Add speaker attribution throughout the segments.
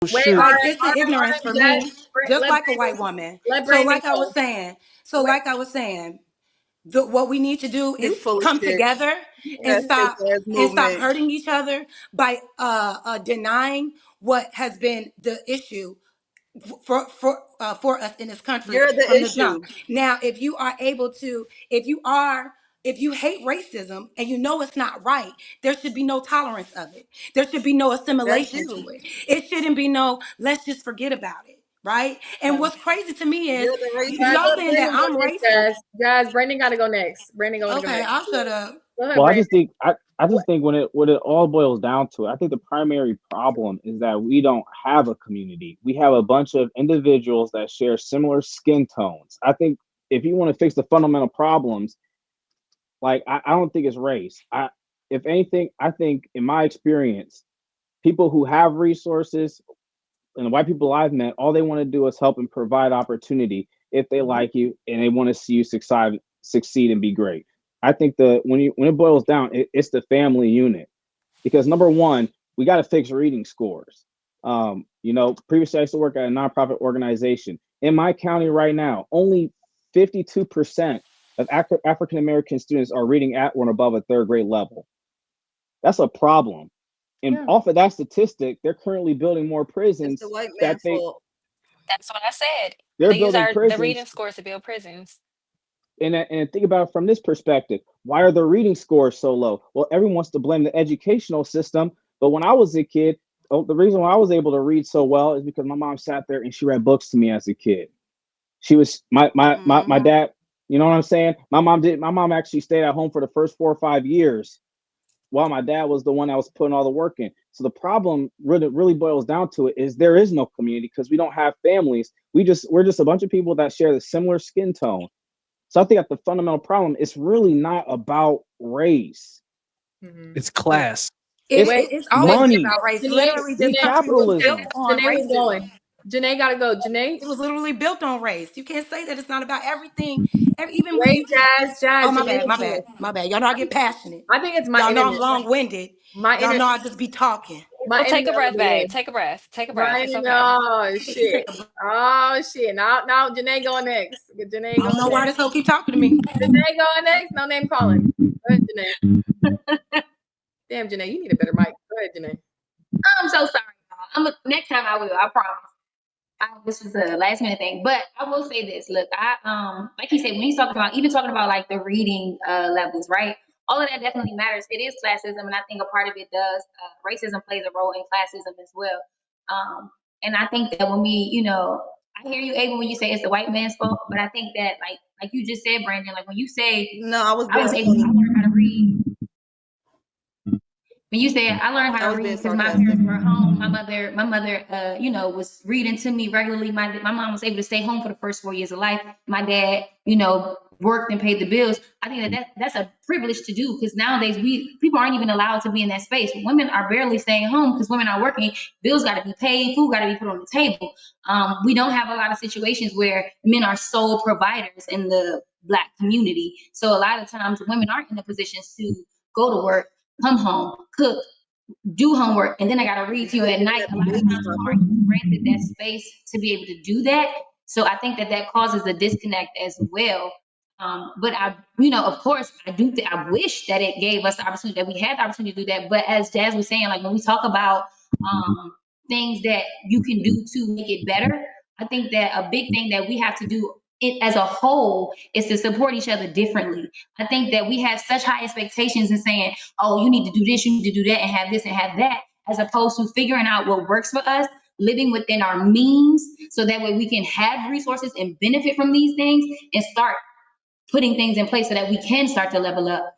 Speaker 1: Wait,
Speaker 2: shoot.
Speaker 1: all
Speaker 3: Like
Speaker 1: right,
Speaker 3: it's an
Speaker 1: all right,
Speaker 3: ignorance for
Speaker 1: guys,
Speaker 3: me, just
Speaker 1: let
Speaker 3: like a
Speaker 1: Brandon,
Speaker 3: white woman.
Speaker 1: let
Speaker 3: So
Speaker 1: Brandon
Speaker 3: like I was
Speaker 1: go.
Speaker 3: saying,
Speaker 1: Wait,
Speaker 3: what we need to do
Speaker 4: You
Speaker 3: is
Speaker 4: full of
Speaker 3: come
Speaker 4: shit.
Speaker 3: together and
Speaker 4: That sick ass
Speaker 3: stop
Speaker 4: movement.
Speaker 3: hurting each other by denying what has been the issue for us in this country
Speaker 4: You're the
Speaker 3: from the jump.
Speaker 4: issue.
Speaker 3: Now, if you hate racism and you know it's not right, there should be no tolerance of it. There should be no
Speaker 4: That's
Speaker 3: assimilation to
Speaker 4: you.
Speaker 3: it. It shouldn't be no, let's just forget about it. Right. And
Speaker 1: okay.
Speaker 3: what's crazy to me is
Speaker 4: You're the
Speaker 1: Guys,
Speaker 3: y'all
Speaker 4: racist.
Speaker 1: let
Speaker 3: saying that
Speaker 1: Brandon go
Speaker 3: I'm
Speaker 1: next,
Speaker 3: racist.
Speaker 1: guys. Brandon gotta go next. Brandon gotta go
Speaker 3: Okay,
Speaker 1: next.
Speaker 3: I'll shut up.
Speaker 1: Go ahead,
Speaker 2: Well, I
Speaker 1: Brandon.
Speaker 2: just think I
Speaker 1: What?
Speaker 2: just think when it all boils down to it, I think the primary problem is that we don't have a community. We have a bunch of individuals that share similar skin tones. I think if you want to fix the fundamental problems, like I don't think it's race. If anything, I think in my experience, people who have resources and the white people I've met, all they want to do is help and provide opportunity if they
Speaker 1: Mhm.
Speaker 2: like you and they want to see you succeed and be great. I think when it boils down, it's the family unit because number one, we got to fix reading scores. Previously I used to work at a nonprofit organization in my county right now. Only 52% of African American students are reading at or above a third grade level. That's a problem. And
Speaker 1: Yeah.
Speaker 2: off of that statistic, they're currently building more
Speaker 4: It's the
Speaker 2: prisons
Speaker 4: white
Speaker 2: that
Speaker 4: man fault.
Speaker 5: That's what I said.
Speaker 2: they're
Speaker 5: They use
Speaker 2: building
Speaker 5: the reading
Speaker 2: prisons.
Speaker 5: scores to build prisons.
Speaker 2: And think about it from this perspective. Why are the reading scores so low? Well, everyone wants to blame the educational system. But when I was a kid, the reason why I was able to read so well is because my mom sat there and she read books to me as a kid. She was my
Speaker 4: Mm-hmm.
Speaker 2: dad. You know what I'm saying? My mom actually stayed at home for the first 4 or 5 years while my dad was the one that was putting all the work in. So the problem really boils down to it is there is no community because we don't have families. We're just a bunch of people that share the similar skin tone. So I think that the fundamental problem is really not about race.
Speaker 1: Mhm.
Speaker 6: It's class.
Speaker 2: It's
Speaker 1: Wait,
Speaker 3: It's
Speaker 1: wait,
Speaker 3: always been
Speaker 2: money.
Speaker 3: about race.
Speaker 1: Janae,
Speaker 3: Literally, this
Speaker 2: It's
Speaker 1: Janae,
Speaker 3: country was built
Speaker 2: capitalism.
Speaker 3: on
Speaker 1: Janae was
Speaker 3: racism.
Speaker 1: going. Janae gotta go. Janae,
Speaker 3: It was literally built on race. You can't say that it's not about everything. Even when
Speaker 1: wait,
Speaker 3: you just, oh, my
Speaker 1: Janae
Speaker 3: bad,
Speaker 1: was
Speaker 3: my
Speaker 1: going.
Speaker 3: bad, my bad. Y'all know I get passionate.
Speaker 1: I think it's my
Speaker 3: Y'all know I'm
Speaker 1: internet.
Speaker 3: long winded.
Speaker 1: My
Speaker 3: Y'all
Speaker 1: internet.
Speaker 3: know I just be talking.
Speaker 1: My
Speaker 5: Well, take a
Speaker 1: internet
Speaker 5: breath,
Speaker 1: over there.
Speaker 5: babe. Take a breath. Take a breath.
Speaker 1: My
Speaker 5: It's okay.
Speaker 1: no shit. Oh shit. Now Janae going next. Janae
Speaker 3: I don't
Speaker 1: going
Speaker 3: know why
Speaker 1: next.
Speaker 3: this hoe keep talking to me.
Speaker 1: Janae going next. No name calling. Go ahead, Janae. Damn, Janae, you need a better mic. Go ahead, Janae.
Speaker 7: I'm so sorry, y'all. Next time I will. I promise. This was a last minute thing, but I will say this. Look, like he said, when he's talking about like the reading levels, right? All of that definitely matters. It is classism, and I think a part of it does. Racism plays a role in classism as well. And I think that when I hear you, Ava, when you say it's the white man's fault, but I think that like you just said, Brandon, like when you say
Speaker 4: No, I was
Speaker 7: I
Speaker 4: being
Speaker 7: was able, I
Speaker 4: funny.
Speaker 7: learned how to read. When you say I learned
Speaker 4: I
Speaker 7: how to
Speaker 4: was being
Speaker 7: read because my
Speaker 4: sarcastic.
Speaker 7: parents were home. My mother, was reading to me regularly. My mom was able to stay home for the first 4 years of life. My dad, worked and paid the bills. I think that's a privilege to do because nowadays people aren't even allowed to be in that space. Women are barely staying home because women are working. Bills got to be paid. Food got to be put on the table. We don't have a lot of situations where men are sole providers in the Black community. So a lot of times women aren't in the positions to go to work, come home, cook, do homework, and then I gotta read to you
Speaker 4: Before
Speaker 7: at
Speaker 4: giving
Speaker 7: night.
Speaker 4: that
Speaker 7: A lot of
Speaker 4: baby
Speaker 7: times people
Speaker 4: mama.
Speaker 7: aren't granted that space to be able to do that. So I think that causes a disconnect as well. But of course, I wish that it gave us the opportunity that we had the opportunity to do that. But as Jazz was saying, like when we talk about things that you can do to make it better, I think that a big thing that we have to do it as a whole is to support each other differently. I think that we have such high expectations and saying, oh, you need to do this, you need to do that, and have this and have that, as opposed to figuring out what works for us, living within our means, so that way we can have resources and benefit from these things and start putting things in place so that we can start to level up.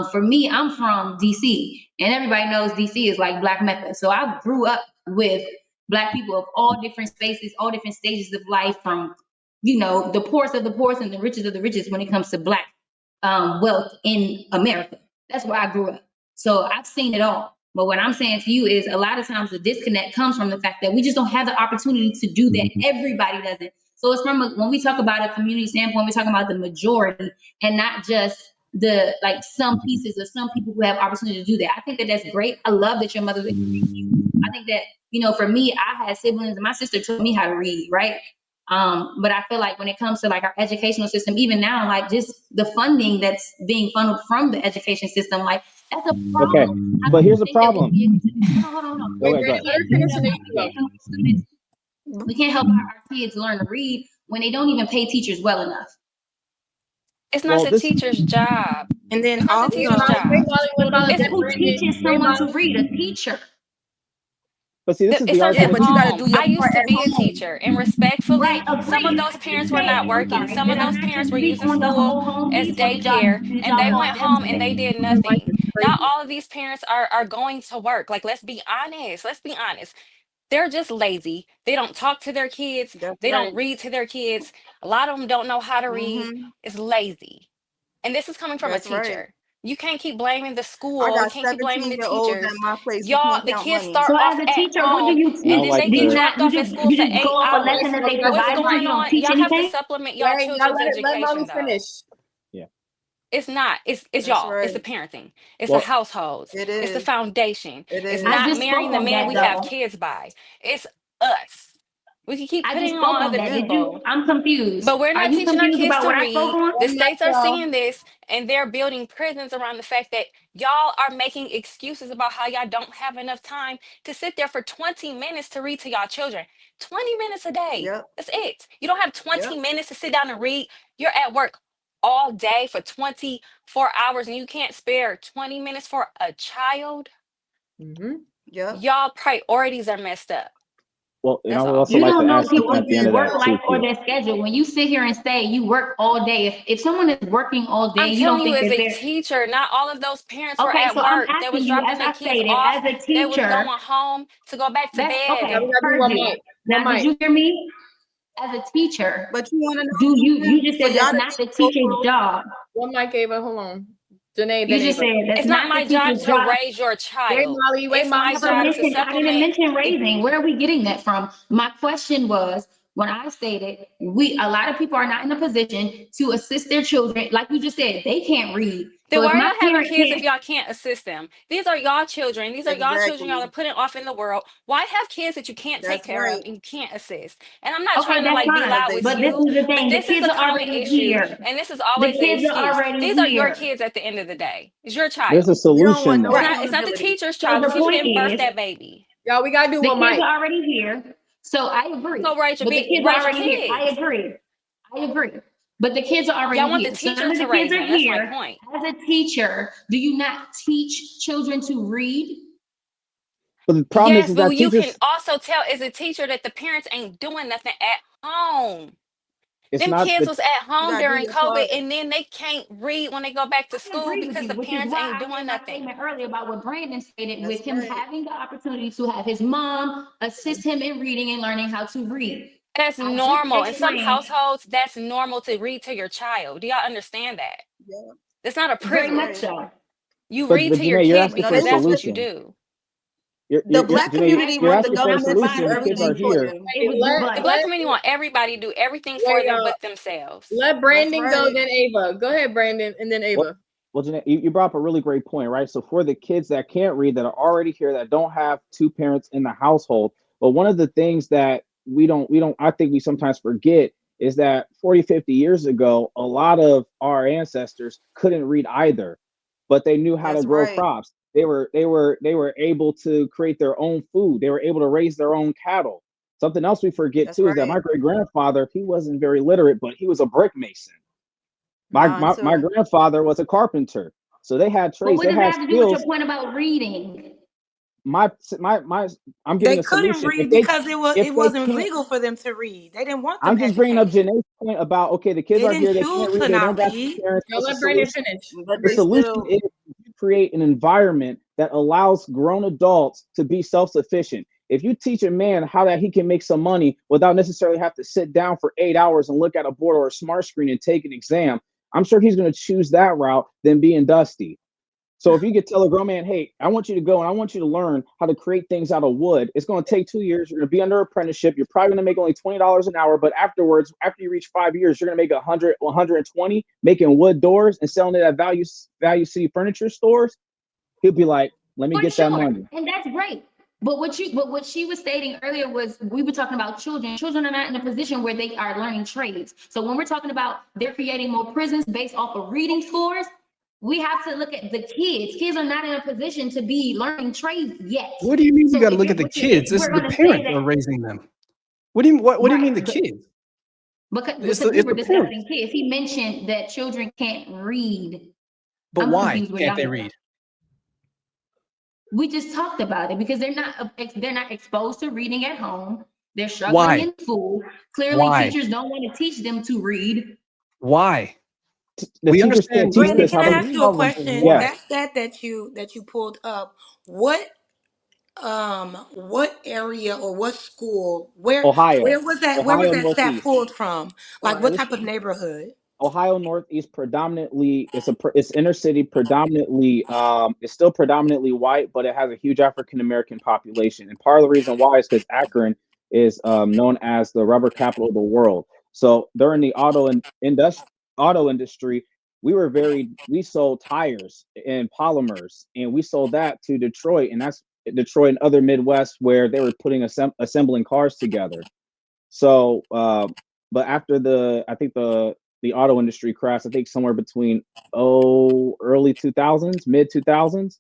Speaker 7: For me, I'm from DC, and everybody knows DC is like Black Mecca. So I grew up with Black people of all different spaces, all different stages of life, from the poorest of the poorest and the richest of the richest when it comes to Black wealth in America. That's where I grew up. So I've seen it all. But what I'm saying to you is a lot of times the disconnect comes from the fact that we just don't have the opportunity to do that. Everybody doesn't. So it's when we talk about a community standpoint, we're talking about the majority and not just like some pieces of some people who have opportunity to do that. I think that that's great. I love that your mother's encouraging you. I think that, for me, I had siblings and my sister taught me how to read, right? But I feel like when it comes to like our educational system, even now, like just the funding that's being funneled from the education system, like that's a
Speaker 2: Okay,
Speaker 7: problem. I
Speaker 2: but
Speaker 7: don't
Speaker 2: here's the
Speaker 7: think that we'll
Speaker 2: problem.
Speaker 7: be able to, hold on.
Speaker 1: Wait,
Speaker 2: Go
Speaker 1: Brandon,
Speaker 2: ahead.
Speaker 1: let her finish and then you can go.
Speaker 7: We can't help our kids learn to read when they don't even pay teachers well enough.
Speaker 5: It's not
Speaker 2: Well,
Speaker 5: the
Speaker 2: this
Speaker 5: teacher's job.
Speaker 3: And then
Speaker 5: It's not the
Speaker 1: Wait,
Speaker 5: teacher's
Speaker 3: also,
Speaker 1: Molly, wait,
Speaker 5: job.
Speaker 1: Molly, wait,
Speaker 7: But
Speaker 1: Molly,
Speaker 5: It's
Speaker 1: then
Speaker 7: who
Speaker 1: Brandon.
Speaker 7: teaches
Speaker 1: Wait,
Speaker 7: someone to
Speaker 1: Molly.
Speaker 7: read? A teacher.
Speaker 2: but see, this is
Speaker 5: It
Speaker 2: the
Speaker 5: starts
Speaker 3: yeah,
Speaker 5: at
Speaker 2: argument.
Speaker 3: but you got to
Speaker 5: home.
Speaker 3: do your
Speaker 5: I used
Speaker 3: part
Speaker 5: to
Speaker 3: at
Speaker 5: be a
Speaker 3: home.
Speaker 5: teacher, and
Speaker 7: Right,
Speaker 5: respectfully, some of
Speaker 7: agreed.
Speaker 5: those
Speaker 7: I just
Speaker 5: parents were
Speaker 7: said,
Speaker 5: not
Speaker 7: I'm
Speaker 5: working.
Speaker 7: sorry,
Speaker 5: Some
Speaker 7: did
Speaker 5: of
Speaker 7: I
Speaker 5: those
Speaker 7: not just
Speaker 5: parents were
Speaker 7: speak
Speaker 5: using
Speaker 7: on the
Speaker 5: school
Speaker 7: whole home
Speaker 5: as
Speaker 7: piece, or
Speaker 5: daycare,
Speaker 7: did
Speaker 5: and
Speaker 7: y'all
Speaker 5: they went
Speaker 7: pause
Speaker 5: home and
Speaker 7: everything?
Speaker 5: they did
Speaker 1: Your mic
Speaker 5: nothing.
Speaker 1: is
Speaker 5: Not
Speaker 1: crazy.
Speaker 5: all of these parents are going to work. Like, let's be honest. Let's be honest. They're just lazy. They don't talk to their kids.
Speaker 3: That's
Speaker 5: They
Speaker 3: right.
Speaker 5: don't read to their kids. A lot of them don't know how to read.
Speaker 3: Mm-hmm.
Speaker 5: It's lazy. And this is coming from a
Speaker 3: That's right.
Speaker 5: teacher. You can't keep blaming the
Speaker 3: I
Speaker 5: school. You
Speaker 3: got
Speaker 5: can't keep blaming the
Speaker 3: 17-year-olds at
Speaker 5: teachers.
Speaker 3: my place who
Speaker 5: Y'all,
Speaker 3: can't
Speaker 5: the
Speaker 3: count
Speaker 5: kids
Speaker 3: money.
Speaker 5: start
Speaker 7: So
Speaker 5: off
Speaker 7: as a
Speaker 5: at
Speaker 7: teacher, what do
Speaker 5: home
Speaker 7: you
Speaker 2: I
Speaker 5: and
Speaker 2: don't
Speaker 7: teach?
Speaker 5: then
Speaker 2: like
Speaker 5: they
Speaker 7: Do
Speaker 5: get
Speaker 7: you
Speaker 2: the.
Speaker 7: not,
Speaker 5: dropped off at school
Speaker 7: you
Speaker 5: for
Speaker 7: just go
Speaker 5: 8
Speaker 7: off a
Speaker 1: Somebody
Speaker 5: hours.
Speaker 7: lesson that
Speaker 1: smoke
Speaker 7: they
Speaker 1: that
Speaker 5: What's
Speaker 7: provide
Speaker 1: weed.
Speaker 7: for you?
Speaker 5: going
Speaker 7: You don't
Speaker 5: on?
Speaker 7: teach
Speaker 5: Y'all have to
Speaker 7: anything?
Speaker 5: supplement y'all
Speaker 1: Right, y'all
Speaker 5: children's
Speaker 1: let
Speaker 5: education
Speaker 1: mommy
Speaker 5: though.
Speaker 1: finish.
Speaker 2: Yeah.
Speaker 5: It's not. It's
Speaker 3: That's
Speaker 5: y'all. It's
Speaker 3: right.
Speaker 5: the parenting. It's the
Speaker 2: Well,
Speaker 5: households.
Speaker 3: It
Speaker 5: It's the
Speaker 3: is.
Speaker 5: foundation.
Speaker 3: It
Speaker 5: It's
Speaker 3: is.
Speaker 7: I
Speaker 5: not
Speaker 7: just
Speaker 5: marrying
Speaker 7: spoke
Speaker 5: the
Speaker 7: on
Speaker 5: man
Speaker 7: that
Speaker 5: we have
Speaker 7: though.
Speaker 5: kids by. It's us. We can keep
Speaker 7: I just
Speaker 5: putting
Speaker 7: spoke
Speaker 5: on
Speaker 7: on
Speaker 5: other
Speaker 7: that.
Speaker 3: Yeah.
Speaker 7: Did you?
Speaker 5: people.
Speaker 7: I'm confused.
Speaker 5: But we're
Speaker 7: Are
Speaker 5: not
Speaker 7: you
Speaker 5: teaching our
Speaker 7: confused
Speaker 5: kids
Speaker 7: about
Speaker 5: to
Speaker 7: what I spoke
Speaker 5: read.
Speaker 7: on?
Speaker 5: The
Speaker 1: One mic,
Speaker 5: states are
Speaker 1: y'all.
Speaker 5: seeing this and they're building prisons around the fact that y'all are making excuses about how y'all don't have enough time to sit there for 20 minutes to read to y'all children. 20 minutes a day.
Speaker 3: Yep.
Speaker 5: That's it. You don't have 20
Speaker 3: Yep.
Speaker 5: minutes to sit down and read. You're at work all day for 24 hours and you can't spare 20 minutes for a child.
Speaker 1: Mm-hmm.
Speaker 3: Yep.
Speaker 5: Y'all priorities are messed up.
Speaker 2: well, and I
Speaker 5: That's
Speaker 2: would
Speaker 5: all.
Speaker 2: also
Speaker 7: You
Speaker 2: like
Speaker 3: Yeah.
Speaker 2: to
Speaker 7: don't know
Speaker 2: add
Speaker 3: It's the
Speaker 2: something
Speaker 7: people's
Speaker 2: at the end
Speaker 3: women
Speaker 2: of
Speaker 7: work
Speaker 2: that
Speaker 3: as
Speaker 7: life
Speaker 2: too,
Speaker 7: or
Speaker 2: Q.
Speaker 7: their schedule. When you sit here and say you work all day, if someone is working all day,
Speaker 5: I'm
Speaker 7: you
Speaker 5: telling
Speaker 7: don't
Speaker 5: you,
Speaker 7: think
Speaker 5: as
Speaker 7: that
Speaker 5: a
Speaker 7: they're
Speaker 5: teacher, not all of those parents were
Speaker 7: okay.
Speaker 5: at
Speaker 7: So I'm
Speaker 5: work. They was
Speaker 7: asking you,
Speaker 5: dropping
Speaker 7: as
Speaker 5: their
Speaker 7: I
Speaker 5: kids
Speaker 7: stated,
Speaker 5: off.
Speaker 7: as a
Speaker 5: They was going
Speaker 7: teacher,
Speaker 5: home to go back to
Speaker 7: that's
Speaker 5: bed.
Speaker 1: Now
Speaker 7: okay.
Speaker 1: we gotta do
Speaker 7: Heard
Speaker 1: one
Speaker 7: you.
Speaker 1: mic. One
Speaker 7: Now, did
Speaker 1: mic.
Speaker 7: you hear me? As a teacher,
Speaker 3: but you want to
Speaker 7: do
Speaker 3: know
Speaker 7: you
Speaker 3: something?
Speaker 7: just
Speaker 3: For
Speaker 7: said
Speaker 3: y'all
Speaker 7: that's
Speaker 3: to
Speaker 7: not
Speaker 3: think
Speaker 7: the teacher's job.
Speaker 1: One mic, Ava. Hold on. Janae,
Speaker 7: You
Speaker 1: then
Speaker 7: just
Speaker 1: Ava.
Speaker 7: said that's
Speaker 5: It's not
Speaker 7: not the
Speaker 5: my job
Speaker 7: teacher's
Speaker 5: to
Speaker 7: job.
Speaker 5: raise your
Speaker 1: Wait,
Speaker 5: child.
Speaker 1: Molly. Wait,
Speaker 5: It's
Speaker 1: Molly.
Speaker 5: my
Speaker 7: I never
Speaker 5: job to
Speaker 7: mentioned, I didn't
Speaker 5: supplement.
Speaker 7: mention raising. Where are we getting that from? My question was when I stated a lot of people are not in a position to assist their children. Like you just said, they can't read.
Speaker 5: Then
Speaker 7: So
Speaker 5: why
Speaker 7: if
Speaker 5: are
Speaker 7: my
Speaker 5: y'all having
Speaker 7: parent
Speaker 5: kids if
Speaker 7: can't,
Speaker 5: y'all can't assist them? These are y'all children. These are y'all children y'all are
Speaker 3: exactly.
Speaker 5: putting off in the world. Why have kids that you can't take
Speaker 3: That's
Speaker 5: care of
Speaker 3: right.
Speaker 5: and you can't assist? And I'm not
Speaker 7: okay,
Speaker 5: trying to
Speaker 7: that's
Speaker 5: like be
Speaker 3: Because
Speaker 7: fine.
Speaker 5: loud
Speaker 3: they
Speaker 5: with
Speaker 7: But this
Speaker 3: can't.
Speaker 5: you,
Speaker 7: is the
Speaker 5: but
Speaker 7: thing. The
Speaker 5: this is
Speaker 7: kids
Speaker 5: a
Speaker 7: are
Speaker 5: common
Speaker 7: already
Speaker 5: issue.
Speaker 7: here.
Speaker 5: And this is
Speaker 7: The
Speaker 5: always the
Speaker 7: kids are
Speaker 5: excuse.
Speaker 7: already
Speaker 5: These are your
Speaker 7: here.
Speaker 5: kids at the end of the day. It's your
Speaker 2: There's a
Speaker 5: child.
Speaker 3: You don't want
Speaker 2: solution
Speaker 3: no
Speaker 2: though.
Speaker 5: It's not the
Speaker 3: accountability.
Speaker 5: teacher's
Speaker 7: So
Speaker 5: child. The
Speaker 7: the
Speaker 5: teacher
Speaker 7: point
Speaker 5: didn't birth
Speaker 7: is,
Speaker 5: that baby.
Speaker 1: Y'all, we gotta do
Speaker 7: the
Speaker 1: one
Speaker 7: kids
Speaker 1: mic.
Speaker 7: are already here. So I agree.
Speaker 5: So
Speaker 7: But the kids are
Speaker 5: raise your
Speaker 7: already here. I
Speaker 5: kids.
Speaker 7: agree. I agree. But the kids are already
Speaker 5: Y'all want the
Speaker 7: here. So now
Speaker 5: teacher
Speaker 7: that
Speaker 5: to
Speaker 7: the kids
Speaker 5: raise
Speaker 7: are
Speaker 5: them. That's my
Speaker 7: here,
Speaker 5: point.
Speaker 7: as a teacher, do you not teach children to read?
Speaker 2: But the problem
Speaker 5: Yes,
Speaker 2: is
Speaker 5: but
Speaker 2: that
Speaker 5: you can
Speaker 2: teachers,
Speaker 5: also tell as a teacher that the parents ain't doing nothing at home.
Speaker 2: it's
Speaker 5: Them
Speaker 2: not
Speaker 5: kids
Speaker 2: the.
Speaker 5: was at
Speaker 3: You
Speaker 5: home
Speaker 3: gotta do
Speaker 5: during
Speaker 3: your
Speaker 5: COVID
Speaker 3: part.
Speaker 5: and then they can't read when they go back to
Speaker 7: I
Speaker 5: school
Speaker 7: agree with
Speaker 5: because
Speaker 7: you,
Speaker 5: the
Speaker 7: which is
Speaker 5: parents
Speaker 7: why
Speaker 5: ain't
Speaker 7: I
Speaker 5: doing
Speaker 7: made my
Speaker 5: nothing.
Speaker 7: statement earlier about what Brandon stated
Speaker 3: That's
Speaker 7: with him
Speaker 3: right.
Speaker 7: having the opportunity to have his mom assist him in reading and learning how to read.
Speaker 5: That's
Speaker 7: I just
Speaker 5: normal. In some
Speaker 7: explained
Speaker 5: households, that's normal to read to your child. Do y'all understand that?
Speaker 3: Yeah.
Speaker 5: It's not a
Speaker 7: very
Speaker 3: That's
Speaker 7: much
Speaker 3: right.
Speaker 5: privilege.
Speaker 7: so.
Speaker 5: You
Speaker 2: But
Speaker 5: read to your
Speaker 2: Janae, you're
Speaker 5: kids
Speaker 2: asking
Speaker 3: No,
Speaker 2: for
Speaker 5: because
Speaker 2: a
Speaker 3: they
Speaker 5: that's
Speaker 3: want
Speaker 5: what you
Speaker 2: solution.
Speaker 5: do.
Speaker 3: the
Speaker 2: You're
Speaker 3: black
Speaker 2: Janae,
Speaker 3: community
Speaker 2: you're
Speaker 3: want the
Speaker 2: asking for a
Speaker 7: I'm
Speaker 3: government to do
Speaker 2: solution. The
Speaker 7: providing
Speaker 2: kids
Speaker 3: everything
Speaker 2: are
Speaker 7: you.
Speaker 3: for
Speaker 2: here.
Speaker 3: them.
Speaker 7: It
Speaker 1: Wait,
Speaker 7: was the
Speaker 5: The
Speaker 7: but.
Speaker 5: black community want everybody to do everything for
Speaker 1: wait,
Speaker 5: them but themselves.
Speaker 1: let
Speaker 3: That's
Speaker 1: Brandon go,
Speaker 3: right.
Speaker 1: then Ava. Go ahead, Brandon, and then
Speaker 2: Well,
Speaker 1: Ava.
Speaker 2: well, Janae, you brought up a really great point, right? So for the kids that can't read, that are already here, that don't have two parents in the household, but one of the things that I think we sometimes forget is that 40, 50 years ago, a lot of our ancestors couldn't read either, but they knew how to
Speaker 3: That's
Speaker 2: grow
Speaker 3: right.
Speaker 2: crops. They were able to create their own food. They were able to raise their own cattle. Something else we forget
Speaker 3: That's
Speaker 2: too is that
Speaker 3: right.
Speaker 2: my great grandfather, he wasn't very literate, but he was a brick mason. My,
Speaker 3: Mine
Speaker 2: my my
Speaker 3: too.
Speaker 2: grandfather was a carpenter, so they had
Speaker 7: But
Speaker 2: trades,
Speaker 7: what
Speaker 2: they
Speaker 7: does that
Speaker 2: had
Speaker 7: have to do with your
Speaker 2: skills.
Speaker 7: point about reading?
Speaker 2: My I'm
Speaker 3: They
Speaker 2: giving a
Speaker 3: couldn't
Speaker 2: solution.
Speaker 3: read because
Speaker 2: If
Speaker 3: it
Speaker 2: they
Speaker 3: wasn't
Speaker 2: can't,
Speaker 3: legal for them to read. They didn't want them
Speaker 2: I'm just bringing up
Speaker 3: educated.
Speaker 2: Janae's point about, okay, the kids
Speaker 3: They
Speaker 2: are
Speaker 3: didn't
Speaker 2: here, they can't
Speaker 3: choose
Speaker 2: read,
Speaker 3: to
Speaker 2: they don't
Speaker 3: not
Speaker 2: got two
Speaker 3: read,
Speaker 2: parents.
Speaker 1: Y'all
Speaker 2: What's the
Speaker 1: let Brandon
Speaker 2: solution?
Speaker 1: finish.
Speaker 3: but
Speaker 2: The
Speaker 3: they
Speaker 2: solution
Speaker 3: still.
Speaker 2: is you create an environment that allows grown adults to be self-sufficient. If you teach a man how that he can make some money without necessarily have to sit down for 8 hours and look at a board or a smart screen and take an exam, I'm sure he's going to choose that route than being dusty. So if you could tell a grown man, hey, I want you to go and I want you to learn how to create things out of wood, it's going to take 2 years. You're going to be under apprenticeship. You're probably going to make only $20 an hour, but afterwards, after you reach 5 years, you're going to make 100, 120 making wood doors and selling it at Value City furniture stores. He'll be like, let me
Speaker 7: For
Speaker 2: get that
Speaker 7: sure,
Speaker 2: money.
Speaker 7: and that's great. But what she was stating earlier was we were talking about children. Children are not in a position where they are learning trades. So when we're talking about they're creating more prisons based off of reading scores, we have to look at the kids. Kids are not in a position to be learning trades yet.
Speaker 4: What do you mean you
Speaker 7: So
Speaker 4: got to
Speaker 7: if
Speaker 4: look
Speaker 7: you're
Speaker 4: at the
Speaker 7: if
Speaker 4: kids? This
Speaker 7: we're
Speaker 4: is the
Speaker 7: going to say
Speaker 4: parents that are
Speaker 7: that,
Speaker 4: raising them. What do you mean the
Speaker 7: right?
Speaker 4: kids?
Speaker 7: Because we
Speaker 4: It's
Speaker 7: were
Speaker 4: the parents.
Speaker 7: discussing kids. He mentioned that children can't read.
Speaker 4: But
Speaker 7: I'm
Speaker 4: why
Speaker 7: confused where
Speaker 4: can't
Speaker 7: y'all
Speaker 4: they
Speaker 7: are.
Speaker 4: read?
Speaker 7: We just talked about it because they're not exposed to reading at home. They're struggling
Speaker 4: Why?
Speaker 7: in school. Clearly,
Speaker 4: Why?
Speaker 7: teachers don't want to teach them to read.
Speaker 4: Why?
Speaker 2: The
Speaker 4: We
Speaker 2: teachers can't
Speaker 4: understand
Speaker 2: teach
Speaker 3: Brandon,
Speaker 2: kids
Speaker 3: can
Speaker 2: how
Speaker 3: I
Speaker 2: to
Speaker 3: ask
Speaker 4: the
Speaker 3: you a
Speaker 2: read.
Speaker 4: problem, but
Speaker 3: question?
Speaker 4: why?
Speaker 2: Yes.
Speaker 3: That you pulled up, what area or what school, where
Speaker 2: Ohio,
Speaker 3: was that,
Speaker 2: Ohio
Speaker 3: stat
Speaker 2: Northeast.
Speaker 3: pulled from? Like what
Speaker 2: This
Speaker 3: type of neighborhood?
Speaker 2: Ohio Northeast predominantly it's inner city predominantly it's still predominantly white, but it has a huge African American population. And part of the reason why is because Akron is known as the rubber capital of the world. So during the auto industry, we sold tires and polymers, and we sold that to Detroit, and that's Detroit and other Midwest where they were putting assembling cars together. So, but after I think the auto industry crashed. I think somewhere between early 2000s, mid 2000s.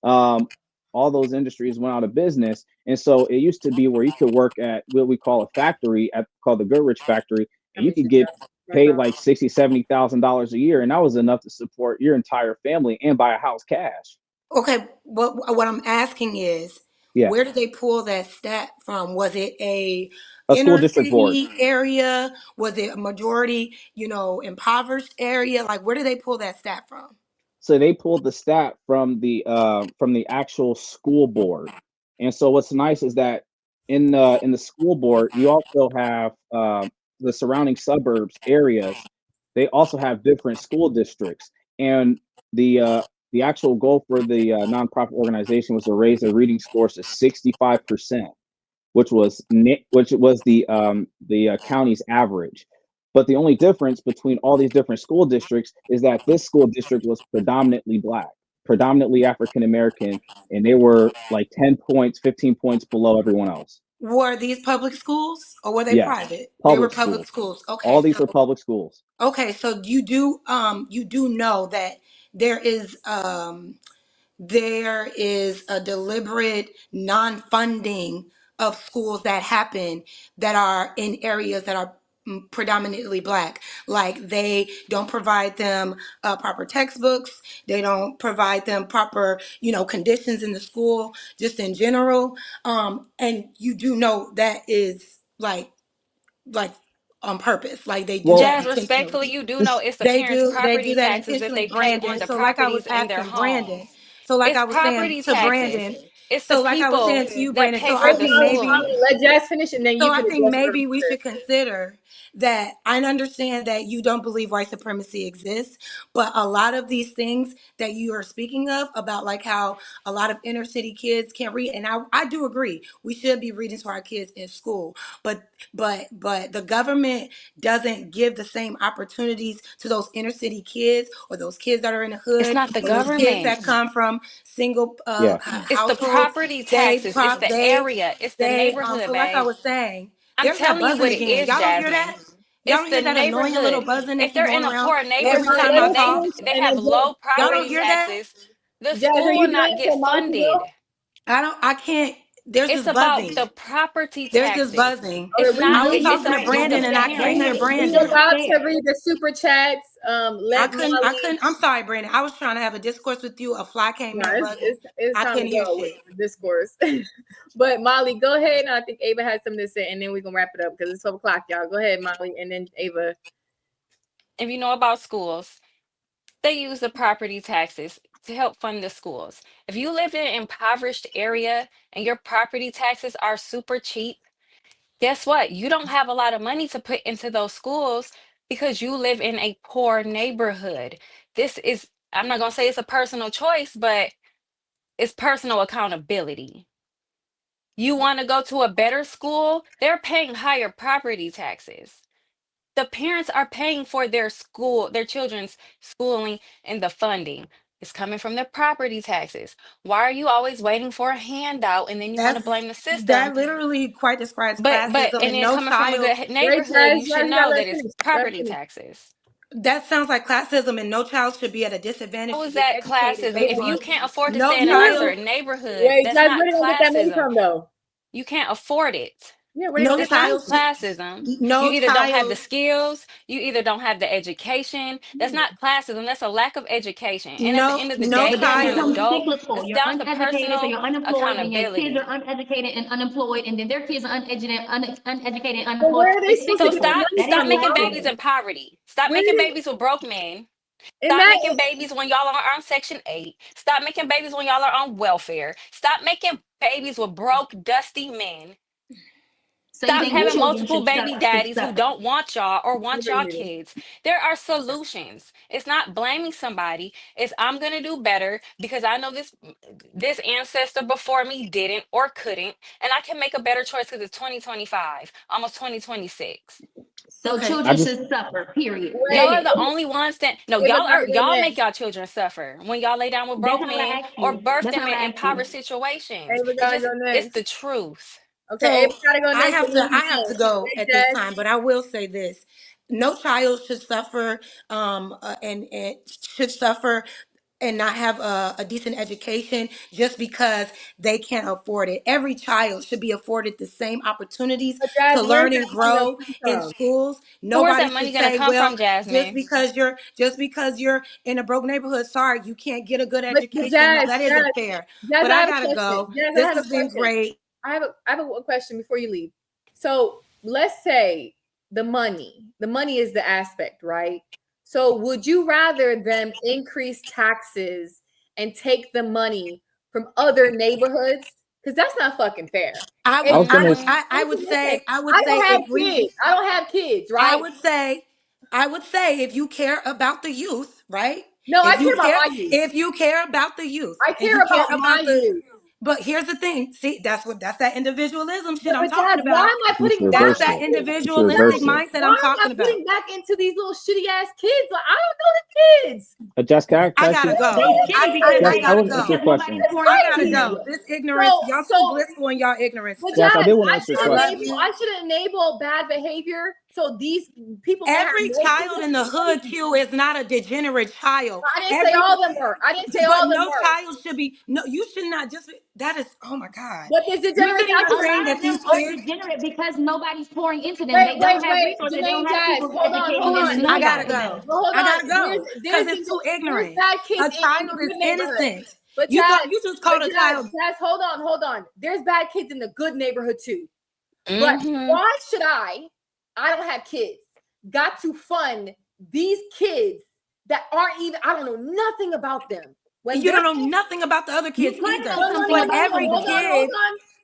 Speaker 2: Um, all those industries went out of business, and so it used to be where you could work at what we call a factory called the Goodrich factory,
Speaker 1: How
Speaker 2: and you
Speaker 1: many
Speaker 2: could
Speaker 1: should
Speaker 2: get
Speaker 1: I
Speaker 2: paid
Speaker 1: drop?
Speaker 2: like $60,000, $70,000 a year, and that was enough to support your entire family and buy a house cash.
Speaker 3: Okay, what I'm asking is,
Speaker 2: Yeah,
Speaker 3: where did they pull that stat from? Was it a
Speaker 2: a school
Speaker 3: inner
Speaker 2: district board.
Speaker 3: city area? Was it a majority, impoverished area? Like, where did they pull that stat from?
Speaker 2: So they pulled the stat from the actual school board. And so what's nice is that in the school board, you also have the surrounding suburbs areas. They also have different school districts, and the actual goal for the nonprofit organization was to raise their reading scores to 65%, which was the county's average. But the only difference between all these different school districts is that this school district was predominantly black, predominantly African American, and they were like 10 points, 15 points below everyone else.
Speaker 3: Were these public schools or were they
Speaker 2: Yes,
Speaker 3: private? They were
Speaker 2: public
Speaker 3: public
Speaker 2: schools.
Speaker 3: schools.
Speaker 2: All these were public schools.
Speaker 3: So you do know that there is there is a deliberate non-funding of schools that happen that are in areas that are predominantly black. Like they don't provide them proper textbooks, they don't provide them proper conditions in the school just in general. And you do know that is like on purpose, like they do that
Speaker 2: Well,
Speaker 5: Jazz,
Speaker 3: intentionally.
Speaker 5: respectfully, you do know
Speaker 2: this
Speaker 5: it's the
Speaker 3: They
Speaker 5: parents'
Speaker 3: do
Speaker 5: property
Speaker 3: that
Speaker 5: taxes that
Speaker 3: intentionally,
Speaker 5: they pay on
Speaker 3: Brandon.
Speaker 5: the
Speaker 3: So like I was
Speaker 5: properties in their
Speaker 3: asking Brandon,
Speaker 5: homes.
Speaker 3: so like
Speaker 5: It's
Speaker 3: I was saying
Speaker 5: property
Speaker 3: to
Speaker 5: taxes.
Speaker 3: Brandon,
Speaker 5: It's the
Speaker 3: so like I was
Speaker 5: people
Speaker 3: saying to you,
Speaker 5: that
Speaker 3: Brandon.
Speaker 5: pay
Speaker 3: So
Speaker 5: for
Speaker 3: I
Speaker 1: Wait,
Speaker 5: the
Speaker 3: think maybe
Speaker 1: Molly,
Speaker 5: schools.
Speaker 1: let Jazz finish, and then
Speaker 3: so
Speaker 1: you
Speaker 3: I
Speaker 1: can
Speaker 3: think
Speaker 1: address
Speaker 3: maybe we
Speaker 1: her.
Speaker 3: should consider that. I understand that you don't believe white supremacy exists, but a lot of these things that you are speaking of about like how a lot of inner city kids can't read, and I do agree we should be reading to our kids in school, but the government doesn't give the same opportunities to those inner city kids or those kids that are in the
Speaker 5: It's
Speaker 3: hood
Speaker 5: not the
Speaker 3: or those kids that
Speaker 5: government.
Speaker 3: come from single
Speaker 2: yeah.
Speaker 5: It's the
Speaker 3: households.
Speaker 5: property
Speaker 3: They
Speaker 5: taxes. It's
Speaker 3: prop
Speaker 5: the
Speaker 3: they
Speaker 5: area. It's the
Speaker 3: they
Speaker 5: neighborhood,
Speaker 3: so like I
Speaker 5: babe.
Speaker 3: was saying,
Speaker 5: I'm
Speaker 3: there's that
Speaker 5: telling you
Speaker 3: buzzing
Speaker 5: what it
Speaker 3: again.
Speaker 5: is,
Speaker 3: Y'all don't hear
Speaker 5: Jasmine.
Speaker 3: that? Y'all
Speaker 5: It's
Speaker 3: don't
Speaker 5: the
Speaker 3: hear that annoying little
Speaker 5: neighborhood.
Speaker 3: buzzing that
Speaker 5: If
Speaker 3: keep
Speaker 5: they're
Speaker 3: going
Speaker 5: in a
Speaker 3: around
Speaker 5: poor
Speaker 1: Wait,
Speaker 3: every
Speaker 1: Molly,
Speaker 5: neighborhood
Speaker 3: time I
Speaker 1: let
Speaker 5: and
Speaker 1: her
Speaker 3: talk?
Speaker 1: finish,
Speaker 5: they
Speaker 1: and
Speaker 5: have
Speaker 1: then
Speaker 5: low
Speaker 3: Y'all don't
Speaker 5: property
Speaker 3: hear that?
Speaker 5: taxes, the
Speaker 1: Jazz, are
Speaker 5: school
Speaker 1: you
Speaker 5: will
Speaker 1: done
Speaker 5: not get
Speaker 1: for Molly to
Speaker 5: funded.
Speaker 1: go?
Speaker 3: I can't. There's
Speaker 5: It's
Speaker 3: this
Speaker 5: about
Speaker 3: buzzing.
Speaker 5: the property
Speaker 3: There's this
Speaker 5: taxes.
Speaker 3: buzzing.
Speaker 5: It's
Speaker 1: Okay,
Speaker 5: not,
Speaker 3: I was
Speaker 5: it's
Speaker 3: talking
Speaker 5: a
Speaker 3: to
Speaker 5: it's the
Speaker 3: Brandon and I couldn't hear
Speaker 5: parents.
Speaker 1: we
Speaker 3: Brandon.
Speaker 1: about to read the super chats.
Speaker 3: I
Speaker 1: Let
Speaker 3: couldn't. I
Speaker 1: Molly.
Speaker 3: couldn't. I'm sorry, Brandon. I was trying to have a discourse with you. A fly came
Speaker 1: No,
Speaker 3: in buzzing.
Speaker 1: it's
Speaker 3: I
Speaker 1: time to
Speaker 3: couldn't hear
Speaker 1: go with
Speaker 3: shit.
Speaker 1: the discourse. But Molly, go ahead, and I think Ava has something to say, and then we can wrap it up because it's 12 o'clock, y'all. Go ahead, Molly, and then Ava.
Speaker 5: If you know about schools, they use the property taxes to help fund the schools. If you live in an impoverished area and your property taxes are super cheap, guess what? You don't have a lot of money to put into those schools because you live in a poor neighborhood. This is I'm not gonna say it's a personal choice, but it's personal accountability. You want to go to a better school, they're paying higher property taxes. The parents are paying for their school, their children's schooling, and the funding is coming from the property taxes. Why are you always waiting for a handout and then you want to blame the system?
Speaker 3: That literally quite describes
Speaker 5: But
Speaker 3: classism,
Speaker 5: and
Speaker 3: and
Speaker 5: then
Speaker 3: no
Speaker 5: coming from a
Speaker 3: child.
Speaker 5: good
Speaker 1: Wait,
Speaker 5: neighborhood,
Speaker 1: guys,
Speaker 5: you should
Speaker 1: you gotta
Speaker 5: know
Speaker 1: let
Speaker 5: that
Speaker 1: us
Speaker 5: it's
Speaker 1: finish. Let us
Speaker 5: property
Speaker 1: finish.
Speaker 5: taxes.
Speaker 3: That sounds like classism, and no child should be at a disadvantage
Speaker 5: How
Speaker 3: to
Speaker 5: is
Speaker 3: get
Speaker 5: that
Speaker 3: educated
Speaker 5: classism?
Speaker 3: based
Speaker 5: If you
Speaker 3: on
Speaker 5: can't afford to
Speaker 3: no
Speaker 5: stay in a nicer
Speaker 3: child.
Speaker 5: neighborhood,
Speaker 1: Wait,
Speaker 5: that's
Speaker 1: guys, where
Speaker 5: not
Speaker 1: they gonna get that money
Speaker 5: classism.
Speaker 1: from though?
Speaker 5: You can't afford it.
Speaker 1: Yeah, where they
Speaker 3: No
Speaker 1: gonna get
Speaker 5: It's
Speaker 1: that
Speaker 5: not
Speaker 1: money
Speaker 3: child
Speaker 1: from?
Speaker 3: should.
Speaker 5: classism. You
Speaker 3: No
Speaker 5: either don't have the
Speaker 3: child.
Speaker 5: skills, you either don't have the education. That's not classism. That's a lack of education. And at the end of the
Speaker 3: No
Speaker 5: day,
Speaker 7: But then
Speaker 5: if
Speaker 7: it
Speaker 5: you're an
Speaker 3: child.
Speaker 7: becomes
Speaker 5: adult,
Speaker 7: cyclical.
Speaker 5: it's
Speaker 7: You're
Speaker 5: down to
Speaker 7: uneducated, so
Speaker 5: personal
Speaker 7: you're unemployed, and your kids are
Speaker 5: accountability.
Speaker 7: uneducated and unemployed, and then their kids are uneducated and
Speaker 1: But
Speaker 7: unemployed.
Speaker 1: where are they
Speaker 7: It's
Speaker 1: supposed to
Speaker 5: So
Speaker 1: get the
Speaker 7: cyclical.
Speaker 5: stop
Speaker 1: money
Speaker 7: That is
Speaker 5: stop
Speaker 1: from,
Speaker 5: making
Speaker 1: y'all?
Speaker 5: babies
Speaker 7: classism.
Speaker 5: in poverty. Stop
Speaker 1: Where
Speaker 5: making
Speaker 1: did
Speaker 5: babies with broke men.
Speaker 1: and
Speaker 5: Stop
Speaker 1: that
Speaker 5: making babies when y'all are on Section 8. Stop making babies when y'all are on welfare. Stop making babies with broke, dusty men.
Speaker 7: So you
Speaker 5: Stop
Speaker 7: think the
Speaker 5: having
Speaker 7: children
Speaker 5: multiple
Speaker 7: should
Speaker 5: baby
Speaker 7: should
Speaker 5: daddies who
Speaker 7: suffer?
Speaker 5: don't want y'all or want
Speaker 1: over
Speaker 5: y'all
Speaker 1: here?
Speaker 5: kids. There are solutions. It's not blaming somebody. It's I'm gonna do better because I know this ancestor before me didn't or couldn't, and I can make a better choice because it's 2025, almost 2026.
Speaker 7: So
Speaker 3: Okay.
Speaker 2: I
Speaker 7: children
Speaker 2: just
Speaker 7: should suffer. Period.
Speaker 5: Y'all
Speaker 7: That's
Speaker 1: Wait,
Speaker 5: are the
Speaker 7: it.
Speaker 5: only ones that no,
Speaker 1: Ava
Speaker 5: y'all
Speaker 1: gotta
Speaker 5: are
Speaker 1: go
Speaker 5: y'all make
Speaker 1: next.
Speaker 5: y'all children suffer when y'all lay down with
Speaker 7: That's
Speaker 5: broke
Speaker 7: not what I
Speaker 5: men
Speaker 7: asked
Speaker 5: or
Speaker 7: you.
Speaker 5: birth
Speaker 7: That's
Speaker 5: them
Speaker 7: not what
Speaker 5: in
Speaker 7: I asked you.
Speaker 5: impoverished situations.
Speaker 1: Ava gotta go
Speaker 5: It's
Speaker 1: next.
Speaker 5: the truth.
Speaker 1: Okay, Ava
Speaker 3: So
Speaker 1: gotta go next. And then
Speaker 3: I have to go
Speaker 1: wait,
Speaker 3: at this
Speaker 1: Jess.
Speaker 3: time, but I will say this: no child should suffer, and should suffer and not have a decent education just because they can't afford it. Every child should be afforded the same opportunities
Speaker 1: But Jess,
Speaker 3: to
Speaker 1: where's
Speaker 3: learn and
Speaker 1: that money gonna
Speaker 3: grow
Speaker 1: come
Speaker 3: in
Speaker 1: from?
Speaker 3: schools.
Speaker 5: So where's
Speaker 3: Nobody
Speaker 5: that
Speaker 3: should
Speaker 5: money gonna
Speaker 3: say,
Speaker 5: come
Speaker 3: well,
Speaker 5: from, Jasmine?
Speaker 3: just because you're in a broke neighborhood, sorry, you can't get a good
Speaker 1: But
Speaker 3: education. No,
Speaker 1: Jess,
Speaker 3: that isn't fair.
Speaker 1: Jess,
Speaker 3: But
Speaker 1: I
Speaker 3: I
Speaker 1: have a
Speaker 3: gotta
Speaker 1: question.
Speaker 3: go.
Speaker 1: Jess, I
Speaker 3: This
Speaker 1: have a
Speaker 3: has been
Speaker 1: question.
Speaker 3: great.
Speaker 1: I have a question before you leave. So let's say the money is the aspect, right? So would you rather them increase taxes and take the money from other neighborhoods? Because that's not fucking fair.
Speaker 3: I
Speaker 1: If
Speaker 3: would,
Speaker 2: I was
Speaker 1: I
Speaker 3: I
Speaker 2: gonna
Speaker 3: would,
Speaker 5: Mm-hmm.
Speaker 3: I would
Speaker 1: listen,
Speaker 3: say, I would
Speaker 1: I
Speaker 3: say,
Speaker 1: don't have
Speaker 3: if we,
Speaker 1: kids. I don't have kids,
Speaker 3: I
Speaker 1: right?
Speaker 3: would say, I would say, if you care about the youth, right?
Speaker 1: No, I care about my youth.
Speaker 3: If you care about the youth,
Speaker 1: I
Speaker 3: and
Speaker 1: care
Speaker 3: you care
Speaker 1: about my
Speaker 3: about the,
Speaker 1: youth.
Speaker 3: but here's the thing. See, that's that individualism shit I'm
Speaker 1: But
Speaker 3: talking
Speaker 1: Dad, why
Speaker 3: about.
Speaker 1: am I
Speaker 2: just
Speaker 1: putting back
Speaker 3: That's
Speaker 2: reverse
Speaker 3: that
Speaker 2: it.
Speaker 1: into
Speaker 2: Just
Speaker 3: individualistic
Speaker 2: reverse
Speaker 1: Dad,
Speaker 2: it.
Speaker 3: mindset
Speaker 1: why
Speaker 3: I'm
Speaker 1: am I
Speaker 3: talking about.
Speaker 1: putting back into these little shitty ass kids? Like I don't know the kids.
Speaker 2: Jess, can
Speaker 3: I
Speaker 2: I ask you?
Speaker 3: gotta
Speaker 7: They
Speaker 3: go.
Speaker 7: shouldn't
Speaker 3: I
Speaker 2: Jess, I
Speaker 3: gotta
Speaker 2: want to ask
Speaker 3: go.
Speaker 2: you a
Speaker 7: because nobody's
Speaker 2: question.
Speaker 7: pouring
Speaker 3: I
Speaker 7: into
Speaker 3: gotta
Speaker 1: Crazy.
Speaker 3: go.
Speaker 7: them.
Speaker 3: This ignorance, y'all
Speaker 1: So
Speaker 3: too blissful in y'all ignorance.
Speaker 1: but
Speaker 2: Jess, I
Speaker 1: Jazz,
Speaker 2: did want to ask you a
Speaker 3: I love
Speaker 2: question.
Speaker 3: you.
Speaker 1: I shouldn't enable bad behavior. So these people can have
Speaker 3: Every
Speaker 1: more
Speaker 3: child in the hood,
Speaker 1: freedom.
Speaker 3: Q, is not a degenerate child.
Speaker 1: I didn't say
Speaker 3: Every,
Speaker 1: all of them were. I didn't say
Speaker 3: but
Speaker 1: all of them
Speaker 3: no
Speaker 1: were.
Speaker 3: child should be. No, you should not just. That is. Oh my God.
Speaker 1: But this
Speaker 3: You're
Speaker 1: degenerates
Speaker 3: sitting here
Speaker 7: A
Speaker 3: saying
Speaker 7: lot
Speaker 3: that
Speaker 7: of them
Speaker 3: these
Speaker 7: are
Speaker 3: kids.
Speaker 7: degenerate because nobody's pouring into them.
Speaker 1: wait,
Speaker 7: They
Speaker 1: wait,
Speaker 7: don't have
Speaker 1: wait.
Speaker 7: resources. They don't
Speaker 1: Jermaine
Speaker 7: have
Speaker 1: Jazz,
Speaker 7: people
Speaker 1: hold
Speaker 7: educating them and
Speaker 1: on.
Speaker 3: I
Speaker 7: doing
Speaker 3: gotta
Speaker 7: that for
Speaker 3: go.
Speaker 7: them.
Speaker 1: Well, hold
Speaker 3: I
Speaker 1: on.
Speaker 3: gotta go because it's too
Speaker 1: There's
Speaker 3: ignorant.
Speaker 1: bad kids
Speaker 3: A
Speaker 1: in
Speaker 3: child
Speaker 1: the
Speaker 3: is
Speaker 1: good neighborhood.
Speaker 3: innocent.
Speaker 1: But
Speaker 3: You thought
Speaker 1: Jazz,
Speaker 3: you just called a child.
Speaker 1: Hold on. There's bad kids in the good neighborhood too. But
Speaker 5: Mm-hmm.
Speaker 1: why should I don't have kids, got to fund these kids that aren't even, I don't know nothing about them. When
Speaker 3: You
Speaker 1: they're,
Speaker 3: don't know nothing about the other
Speaker 7: You
Speaker 3: kids
Speaker 7: could
Speaker 3: either.
Speaker 7: know something
Speaker 3: But
Speaker 7: about them
Speaker 3: every
Speaker 7: though.
Speaker 3: kid.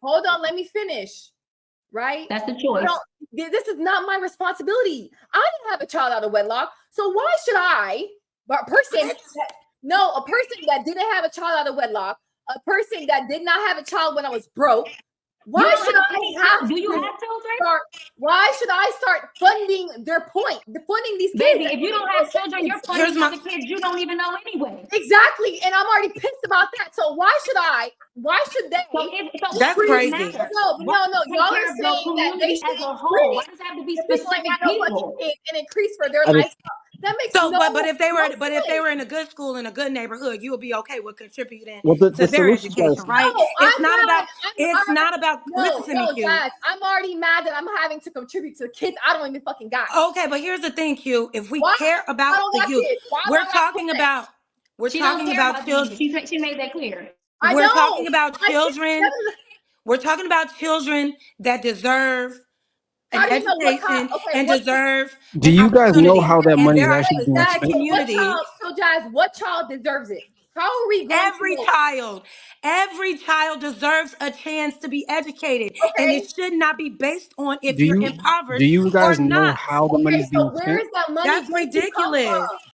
Speaker 1: hold on, let me finish. Right?
Speaker 7: That's the
Speaker 1: I
Speaker 7: choice.
Speaker 1: don't, this is not my responsibility. I didn't have a child out of wedlock. So why should but a person that didn't have a child out of wedlock, a person that did not have a child when I was broke,
Speaker 7: You
Speaker 1: why
Speaker 7: don't
Speaker 1: should
Speaker 7: have
Speaker 1: I
Speaker 7: any
Speaker 1: have
Speaker 7: Do you
Speaker 1: to
Speaker 7: have children?
Speaker 1: start funding funding these kids?
Speaker 7: Baby, if you don't have children, you're
Speaker 3: Here's
Speaker 7: funding
Speaker 3: my.
Speaker 7: other kids you don't even know anyway.
Speaker 1: Exactly. And I'm already pissed about that. So why should they
Speaker 3: That's
Speaker 7: Why does it
Speaker 3: crazy.
Speaker 7: matter?
Speaker 1: no,
Speaker 7: Why not
Speaker 1: y'all
Speaker 7: take
Speaker 1: are
Speaker 7: care of the
Speaker 1: saying that they
Speaker 7: community
Speaker 1: should
Speaker 7: as a whole? Why does it have to be
Speaker 1: the people ain't
Speaker 7: specific
Speaker 1: got no fucking
Speaker 7: people?
Speaker 1: kids and increase for their
Speaker 2: I just
Speaker 1: lifestyle. That makes
Speaker 3: So,
Speaker 1: no
Speaker 3: if they
Speaker 1: sense.
Speaker 3: were in a good school in a good neighborhood, you would be okay with contributing
Speaker 2: well
Speaker 3: to
Speaker 2: the
Speaker 3: their
Speaker 2: solution
Speaker 3: education,
Speaker 2: was
Speaker 3: right?
Speaker 1: No,
Speaker 3: It's
Speaker 1: I'm
Speaker 3: not about.
Speaker 1: mad.
Speaker 3: It's not about. Listen to me,
Speaker 1: No,
Speaker 3: Q.
Speaker 1: guys. I'm already mad that I'm having to contribute to the kids I don't even fucking got.
Speaker 3: Okay, but here's the thing, Q. If we
Speaker 1: Why?
Speaker 3: care
Speaker 1: I
Speaker 3: about
Speaker 1: don't
Speaker 3: the
Speaker 1: got
Speaker 3: youth,
Speaker 1: kids. Why do
Speaker 3: we're
Speaker 1: I got to
Speaker 3: talking
Speaker 1: pay?
Speaker 3: about. We're
Speaker 7: She don't
Speaker 3: talking
Speaker 7: care
Speaker 3: about
Speaker 7: about the youth.
Speaker 3: children.
Speaker 7: She made that clear.
Speaker 1: I
Speaker 3: We're talking
Speaker 1: don't.
Speaker 3: about
Speaker 1: My kids,
Speaker 3: children. We're talking about children that deserve an
Speaker 1: how do you know what kind?
Speaker 3: education
Speaker 1: Okay,
Speaker 3: and
Speaker 1: what?
Speaker 3: deserve
Speaker 4: Do
Speaker 3: an
Speaker 4: you guys know
Speaker 3: opportunity.
Speaker 4: how that
Speaker 3: And
Speaker 4: money is
Speaker 3: there are
Speaker 4: actually being
Speaker 3: specific
Speaker 1: Exactly.
Speaker 4: spent?
Speaker 1: What
Speaker 3: communities.
Speaker 1: child? So, Jazz, what child deserves it? How are we going to
Speaker 3: Every
Speaker 1: know?
Speaker 3: child, every child deserves a chance to be educated, and
Speaker 1: Okay.
Speaker 3: it should not be based on if
Speaker 4: Do
Speaker 3: you're
Speaker 4: you do
Speaker 3: impoverished
Speaker 4: you
Speaker 3: or
Speaker 4: guys know
Speaker 3: not.
Speaker 4: how the money
Speaker 1: Okay.
Speaker 4: is
Speaker 1: So,
Speaker 4: being
Speaker 1: where
Speaker 4: spent?
Speaker 1: is that money
Speaker 3: That's
Speaker 1: going to come from?
Speaker 3: ridiculous.